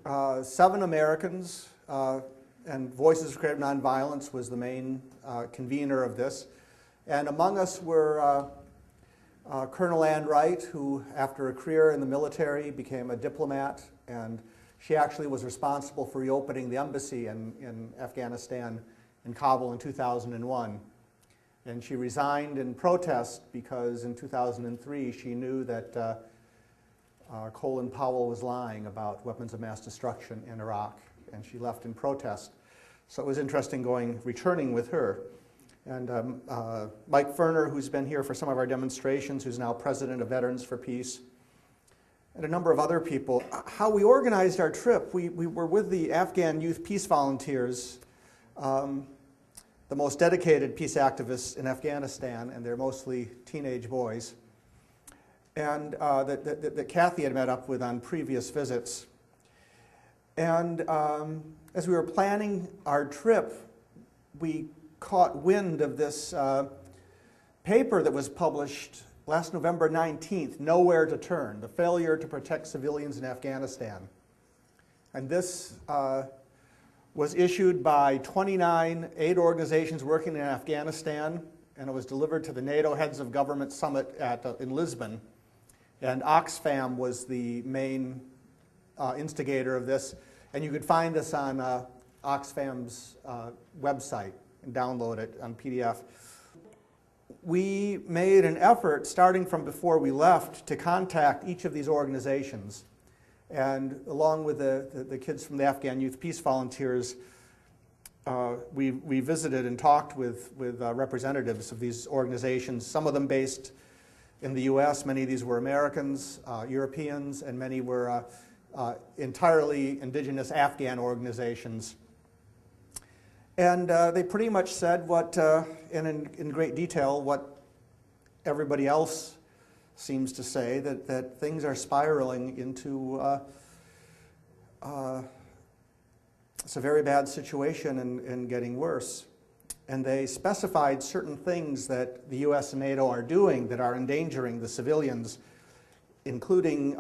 7 Americans, and Voices for Creative Nonviolence was the main convener of this. And among us were Colonel Ann Wright, who after a career in the military became a diplomat, and she actually was responsible for reopening the embassy in Afghanistan in Kabul in 2001. And she resigned in protest because in 2003 she knew that Colin Powell was lying about weapons of mass destruction in Iraq, and she left in protest. So it was interesting returning with her. And Mike Ferner, who's been here for some of our demonstrations, who's now president of Veterans for Peace, and a number of other people. How we organized our trip, we were with the Afghan Youth Peace Volunteers, the most dedicated peace activists in Afghanistan, and they're mostly teenage boys, and that Kathy had met up with on previous visits. And as we were planning our trip, we caught wind of this paper that was published last November 19th, Nowhere to Turn, the failure to protect civilians in Afghanistan. And this was issued by 29 aid organizations working in Afghanistan, and it was delivered to the NATO Heads of Government Summit in Lisbon. And Oxfam was the main instigator of this, and you could find this on Oxfam's website and download it on PDF. We made an effort, starting from before we left, to contact each of these organizations. And along with the kids from the Afghan Youth Peace Volunteers, we visited and talked with representatives of these organizations, some of them based in the US. Many of these were Americans, Europeans, and many were entirely indigenous Afghan organizations. And they pretty much said what, in great detail, what everybody else seems to say, that things are spiraling into it's a very bad situation and getting worse. And they specified certain things that the US and NATO are doing that are endangering the civilians, including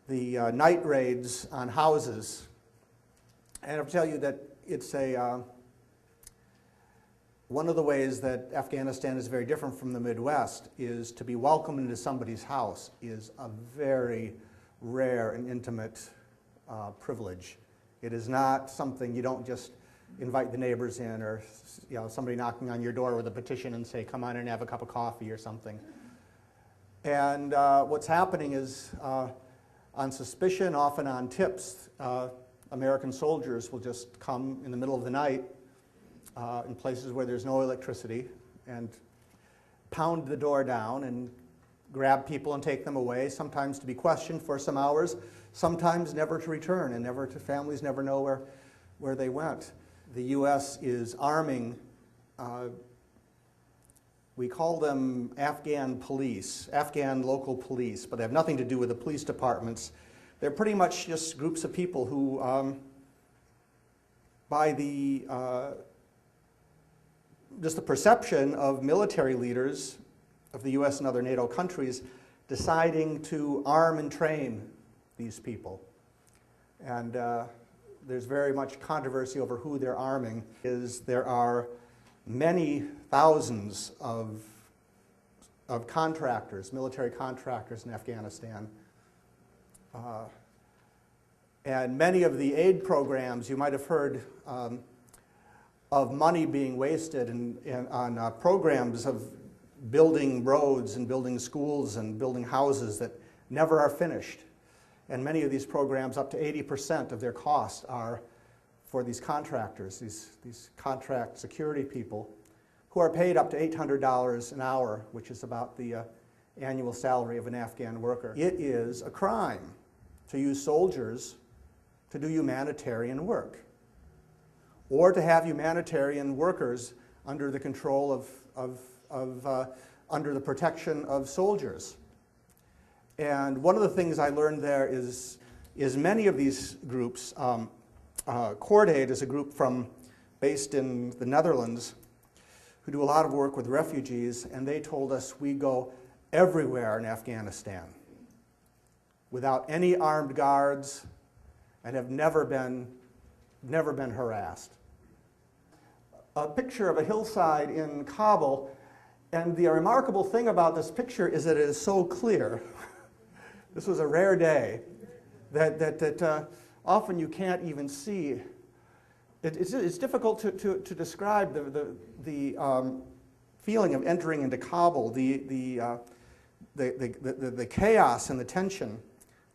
the night raids on houses. And I'll tell you that it's one of the ways that Afghanistan is very different from the Midwest is to be welcomed into somebody's house is a very rare and intimate privilege. It is not something you don't just invite the neighbors in, or somebody knocking on your door with a petition and say, come on in and have a cup of coffee or something. And what's happening is, on suspicion, often on tips, American soldiers will just come in the middle of the night in places where there's no electricity and pound the door down and grab people and take them away, sometimes to be questioned for some hours, sometimes never to return, and families never know where they went. The US is arming, we call them Afghan police, Afghan local police, but they have nothing to do with the police departments. They're pretty much just groups of people who, by just the perception of military leaders of the US and other NATO countries, deciding to arm and train these people. And there's very much controversy over who they're arming. There are many thousands of contractors, military contractors in Afghanistan. And many of the aid programs, you might have heard of money being wasted on programs of building roads and building schools and building houses that never are finished. And many of these programs, up to 80% of their costs are for these contractors, these contract security people, who are paid up to $800 an hour, which is about the annual salary of an Afghan worker. It is a crime to use soldiers to do humanitarian work, or to have humanitarian workers under the control under the protection of soldiers. And one of the things I learned there is many of these groups, Cordaid is a group based in the Netherlands, who do a lot of work with refugees, and they told us we go everywhere in Afghanistan. without any armed guards, and have never been harassed. A picture of a hillside in Kabul, and the remarkable thing about this picture is that it is so clear. This was a rare day that often you can't even see. It's difficult to describe the feeling of entering into Kabul, the chaos and the tension.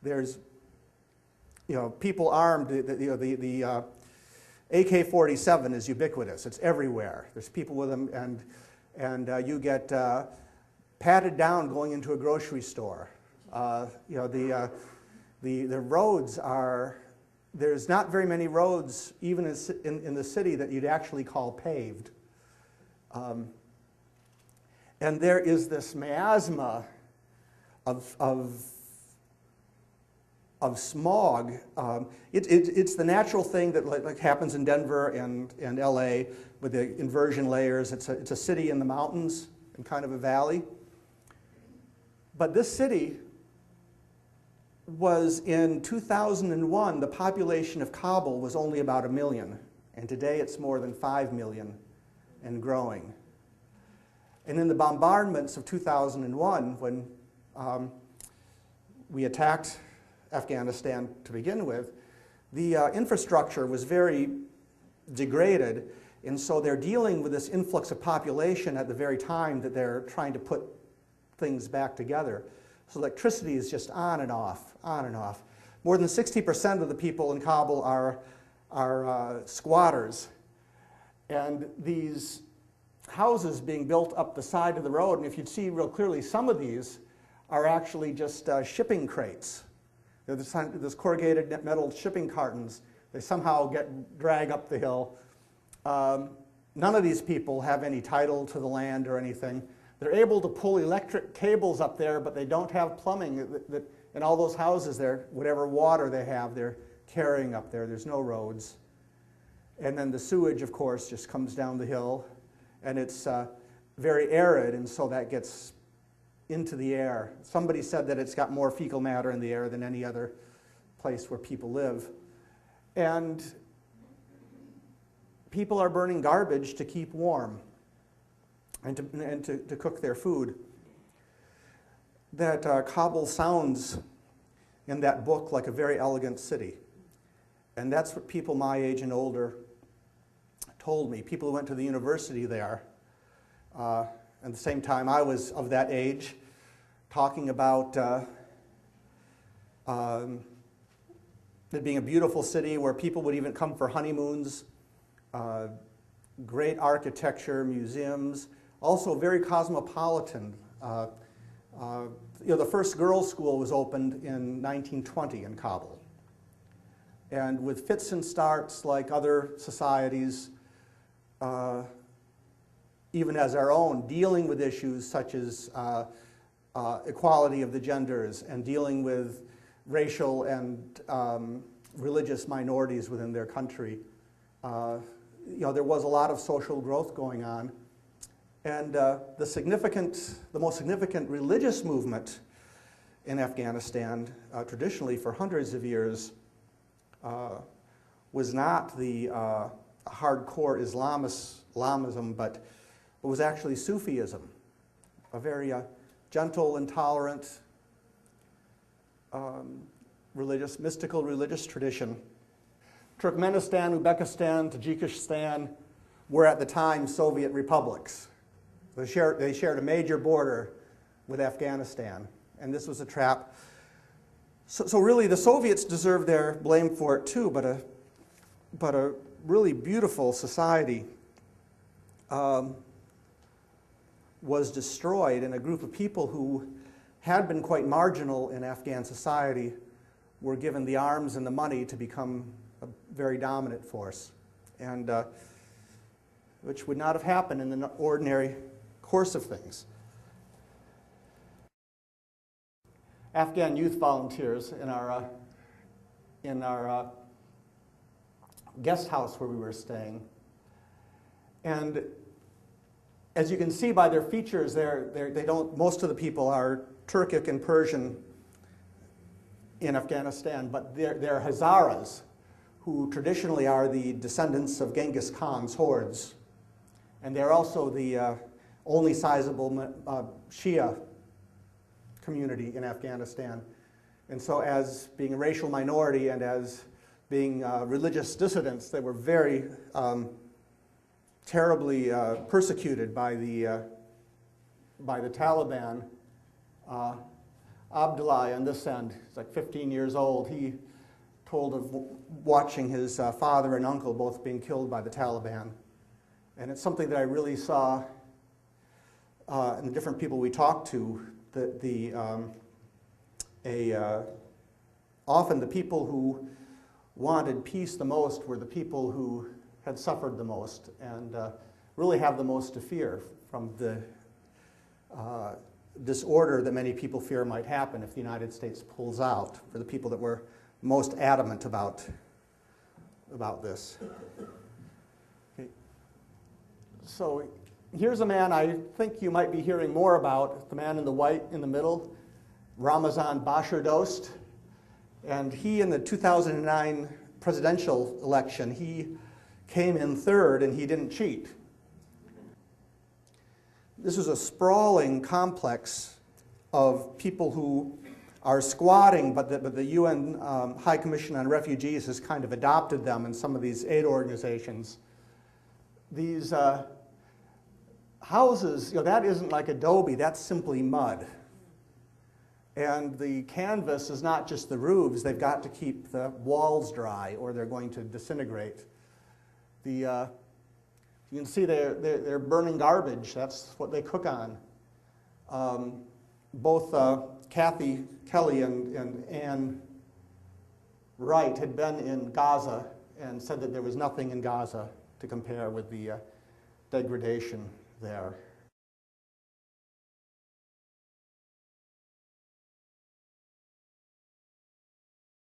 There's, people armed. The AK-47 is ubiquitous. It's everywhere. There's people with them, and you get patted down going into a grocery store. The roads are. There's not very many roads, even in the city, that you'd actually call paved. And there is this miasma of smog. It's the natural thing that like happens in Denver and LA with the inversion layers. It's a city in the mountains and kind of a valley. But this city was, in 2001, the population of Kabul was only about 1 million. And today it's more than 5 million and growing. And in the bombardments of 2001, when we attacked Afghanistan to begin with, the infrastructure was very degraded, and so they're dealing with this influx of population at the very time that they're trying to put things back together. So electricity is just on and off, on and off. More than 60% of the people in Kabul are squatters, and these houses being built up the side of the road, and if you'd see real clearly, some of these are actually just shipping crates. They're this corrugated metal shipping cartons. They somehow drag up the hill. None of these people have any title to the land or anything. They're able to pull electric cables up there, but they don't have plumbing. In all those houses there, whatever water they have, they're carrying up there. There's no roads. And then the sewage, of course, just comes down the hill. And it's very arid, and so that gets into the air. Somebody said that it's got more fecal matter in the air than any other place where people live. And people are burning garbage to keep warm and to cook their food. That Kabul sounds in that book like a very elegant city. And that's what people my age and older told me. People who went to the university there. At the same time I was of that age, talking about it being a beautiful city where people would even come for honeymoons, great architecture, museums, also very cosmopolitan. The first girls' school was opened in 1920 in Kabul. And with fits and starts like other societies, even as our own, dealing with issues such as equality of the genders and dealing with racial and religious minorities within their country. There was a lot of social growth going on. And the most significant religious movement in Afghanistan, traditionally for hundreds of years, was not the hardcore Islamism, but it was actually Sufism, a very gentle and tolerant mystical religious tradition. Turkmenistan, Uzbekistan, Tajikistan were at the time Soviet republics. They shared a major border with Afghanistan, and this was a trap. So really the Soviets deserve their blame for it too, but a really beautiful society was destroyed, and a group of people who had been quite marginal in Afghan society were given the arms and the money to become a very dominant force, and which would not have happened in an ordinary course of things. Afghan youth volunteers in our guest house where we were staying, and as you can see by their features, most of the people are Turkic and Persian in Afghanistan, but they're Hazaras, who traditionally are the descendants of Genghis Khan's hordes. And they're also the only sizable Shia community in Afghanistan. And so as being a racial minority and as being religious dissidents, they were very terribly persecuted by the Taliban. Abdullah, on this end, he's like 15 years old, he told of watching his father and uncle both being killed by the Taliban. And it's something that I really saw in the different people we talked to, often the people who wanted peace the most were the people who had suffered the most and really have the most to fear from the disorder that many people fear might happen if the United States pulls out, for the people that were most adamant about this. Okay. So here's a man I think you might be hearing more about, the man in the white in the middle, Ramazan Bashir Dost. And he, in the 2009 presidential election, he came in third and he didn't cheat. This is a sprawling complex of people who are squatting, but the UN High Commission on Refugees has kind of adopted them in some of these aid organizations. These houses, that isn't like adobe, that's simply mud. And the canvas is not just the roofs, they've got to keep the walls dry or they're going to disintegrate. You can see they're burning garbage. That's what they cook on. Both Kathy Kelly and Ann Wright had been in Gaza and said that there was nothing in Gaza to compare with the degradation there.